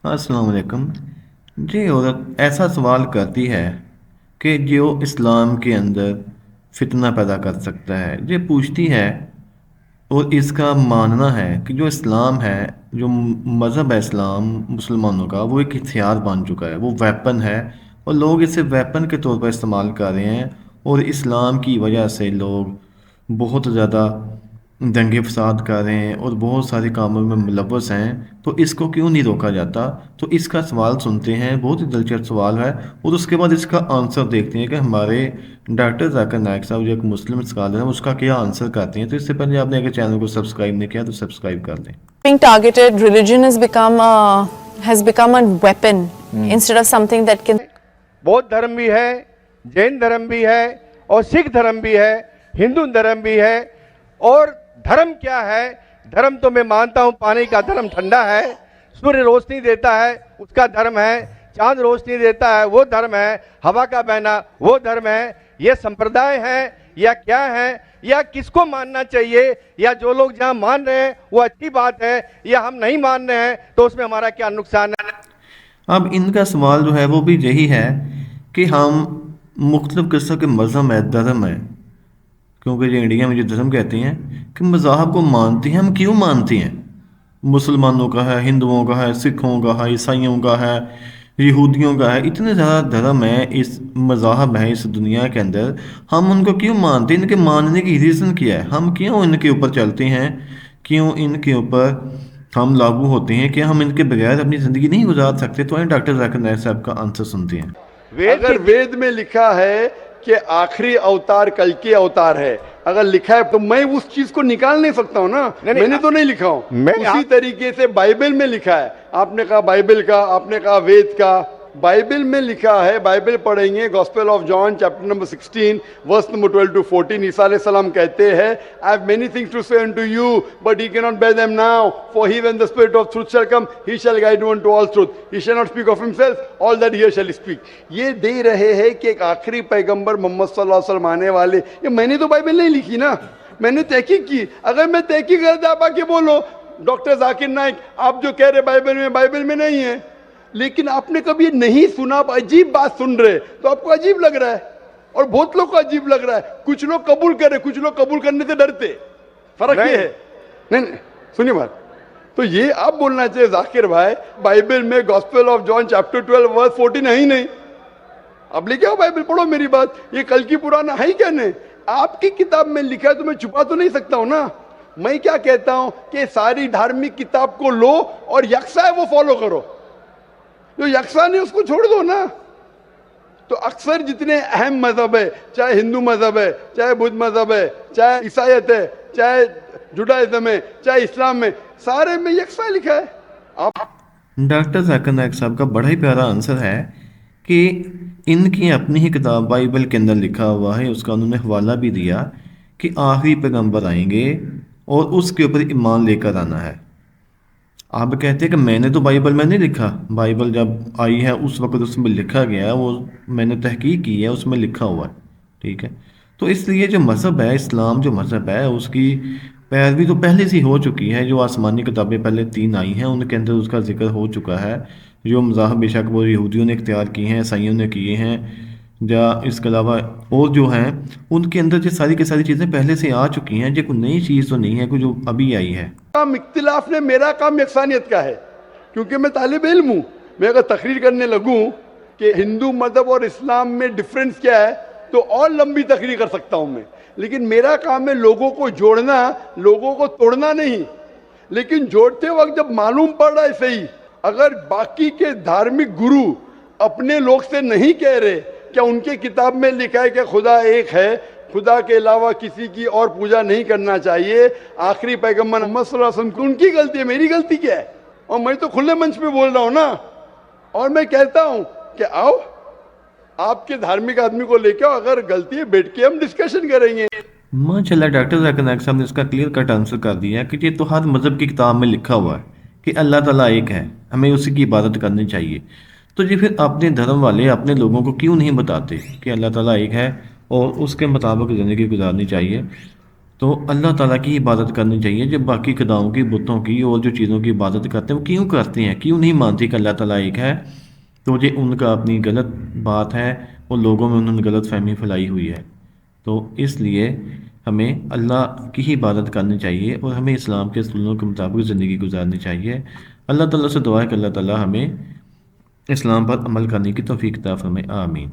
अस्सलाम वालेकुम। जी, औरत ऐसा सवाल करती है कि जो इस्लाम के अंदर फितना पैदा कर सकता है। ये पूछती है और इसका मानना है कि जो इस्लाम है, जो मज़हब है इस्लाम मुसलमानों का, वो एक हथियार बन चुका है, वो वेपन है और लोग इसे वेपन के तौर पर इस्तेमाल कर रहे हैं। और इस्लाम की वजह से लोग बहुत ज़्यादा दंगे फसाद कर रहे हैं और बहुत सारे कामों में मुलव्वस हैं। तो इसको क्यों नहीं रोका जाता? तो इसका सवाल सुनते हैं, बहुत ही दिलचस्प सवाल है। और उसके बाद इसका आंसर देखते हैं कि हमारे डॉक्टर जाकिर नाइक साहब जो एक मुस्लिम स्कॉलर हैं उसका क्या आंसर करते हैं। तो इससे पहले आपने अगर चैनल को सब्सक्राइब नहीं किया तो सब्सक्राइब कर लें। Being targeted, religion has become a weapon instead of something that can. बौद्ध धर्म भी है, जैन धर्म भी है और सिख धर्म भी है, हिंदू धर्म भी है। और धर्म क्या है? धर्म तो मैं मानता हूं पानी का धर्म ठंडा है, सूर्य रोशनी देता है उसका धर्म है, चांद रोशनी देता है वो धर्म है, हवा का बहना वो धर्म है। ये संप्रदाय है या क्या है, या किसको मानना चाहिए, या जो लोग जहां मान रहे हैं वो अच्छी बात है, या हम नहीं मान रहे हैं तो उसमें हमारा क्या नुकसान है? अब इनका सवाल जो है वो भी यही है कि हम मुख्तलिफ किस्म के मज़हब है, धर्म है, क्योंकि जो इंडिया में जो धर्म कहते हैं कि मज़हब को मानते हैं। हम क्यों मानते हैं? मुसलमानों का है, हिंदुओं का है, सिखों का है, ईसाइयों का है, यहूदियों का है, इतने ज़्यादा धर्म है, इस मज़हब है इस दुनिया के अंदर। हम उनको क्यों मानते हैं? इनके मानने की रीज़न क्या है? हम क्यों इनके ऊपर चलते हैं? क्यों इनके ऊपर हम लागू होते हैं कि हम इनके बगैर अपनी ज़िंदगी नहीं गुजार सकते? तो डॉक्टर जाकिर नाइक साहब का आंसर सुनते हैं। अगर वेद में लिखा है कि आखिरी अवतार कल के अवतार है, अगर लिखा है तो मैं उस चीज को निकाल नहीं सकता हूँ ना। मैंने तो नहीं लिखा हूँ, उसी तरीके से बाइबल में लिखा है। आपने कहा बाइबल का, आपने कहा वेद का, बाइबल में लिखा है। बाइबल पढ़ेंगे, gospel of John chapter number 16 verse number 12 to 14, ईसा अलैहि सलाम कहते हैं, I have many things to say unto you but ye cannot bear them now, for he when the spirit of truth shall come he shall guide you unto all truth, he shall not speak of himself, all that he shall speak। ये दे रहे हैं कि एक आखिरी पैगंबर मोहम्मद सल्लल्लाहु अलैहि वसल्लम आने वाले। ये मैंने तो बाइबल नहीं लिखी ना, मैंने तहकीक की। अगर मैं तहकीक करता आप आके बोलो डॉक्टर जाकिर नाइक आप जो कह रहे बाइबल में नहीं है, लेकिन आपने कभी नहीं सुना, आप अजीब बात सुन रहे तो आपको अजीब लग रहा है, और बहुत लोग को अजीब लग रहा है। कुछ लोग कबूल कर रहे, कुछ लोग कबूल करने से डरते। फर्क ये है। नहीं, सुनिए बात, तो ये आप बोलना चाहिए जाकिर भाई बाइबल में gospel of John chapter 12 verse 14 है ही नहीं। अब लेके आओ बाइबल, पढ़ो मेरी बात। ये कल की पुराना है ही कहने, आपकी किताब में लिखा है तो मैं छुपा तो नहीं सकता हूं ना। मैं क्या कहता हूं कि सारी धार्मिक किताब को लो और यकसा है वो फॉलो करो, जो यकसा नहीं उसको छोड़ दो ना। तो अक्सर जितने अहम मजहब है, चाहे हिंदू मजहब है, चाहे बुद्ध मजहब है, चाहे ईसाईयत है, चाहे जुडाइज्म है, चाहे इस्लाम में, सारे में यकसा लिखा है। आप डॉक्टर जाकिर नाइक साहब का बड़ा ही प्यारा आंसर है कि इनकी अपनी ही किताब बाइबल के अंदर लिखा हुआ है, उसका उन्होंने हवाला भी दिया कि आखिरी पैगंबर आएंगे और उसके ऊपर ईमान लेकर आना है। आप कहते हैं कि मैंने तो बाइबल में नहीं लिखा, बाइबल जब आई है उस वक्त उसमें लिखा गया है, वो मैंने तहकीक की है, उसमें लिखा हुआ है। ठीक है, तो इसलिए जो मज़हब है इस्लाम, जो मज़हब है उसकी पैरवी तो पहले से हो चुकी है। जो आसमानी किताबें पहले 3 आई हैं उनके अंदर उसका जिक्र हो चुका है। जो मज़ाहब बेशक वो यहूदियों ने इख्तियार किए हैं, ईसाइयों ने किए हैं, या इसके अलावा और जो हैं उनके अंदर ये सारी की सारी चीज़ें पहले से आ चुकी हैं। ये कोई नई चीज़ तो नहीं है, कोई जो अभी आई है। काम इख्तिलाफ ने, मेरा काम यकसानियत का है, क्योंकि मैं तालिब इल्म हूँ। मैं अगर तकरीर करने लगूँ कि हिंदू मजहब और इस्लाम में डिफरेंस क्या है तो और लंबी तकरीर कर सकता हूँ मैं, लेकिन मेरा काम है लोगों को जोड़ना, लोगों को तोड़ना नहीं। लेकिन जोड़ते वक्त जब मालूम पड़ रहा है सही, अगर बाकी के धार्मिक गुरु अपने लोग से नहीं कह रहे, क्या उनके किताब में लिखा है कि खुदा एक है, खुदा के अलावा किसी की और पूजा नहीं करना चाहिए, आखिरी पैगंबर मोहम्मद सल्लल्लाहु अलैहि वसल्लम, उनकी गलती है, मेरी गलती क्या है? और मैं तो खुले मंच पे बोल रहा हूं ना, और मैं कहता हूं कि आओ आपके धार्मिक आदमी को लेके आओ, अगर गलती है बैठ के हम डिस्कशन करेंगे। माशाल्लाह डॉक्टर जाकिर नाइक साहब ने इसका क्लियर कट आंसर कर दिया कि ये तो हर मज़हब की किताब में लिखा हुआ है कि अल्लाह ताला एक है, हमें उसी की इबादत करनी चाहिए। तो ये फिर अपने धर्म वाले अपने लोगों को क्यों नहीं बताते कि अल्लाह ताला एक है और उसके मुताबिक ज़िंदगी गुजारनी चाहिए? تو اللہ تعالیٰ کی عبادت کرنی چاہیے. جب باقی خداؤں کی، بتوں کی اور جو چیزوں کی عبادت کرتے ہیں وہ کیوں کرتے ہیں؟ کیوں نہیں مانتے کہ اللہ تعالیٰ ایک ہے؟ تو یہ ان کا اپنی غلط بات ہے اور لوگوں میں انہوں نے غلط فہمی پھیلائی ہوئی ہے. تو اس لیے ہمیں اللہ کی ہی عبادت کرنی چاہیے اور ہمیں اسلام کے اصولوں کے مطابق زندگی گزارنی چاہیے. اللہ تعالیٰ سے دعا ہے کہ اللہ تعالیٰ ہمیں اسلام پر عمل کرنے کی توفیق عطا فرمائے. آمین.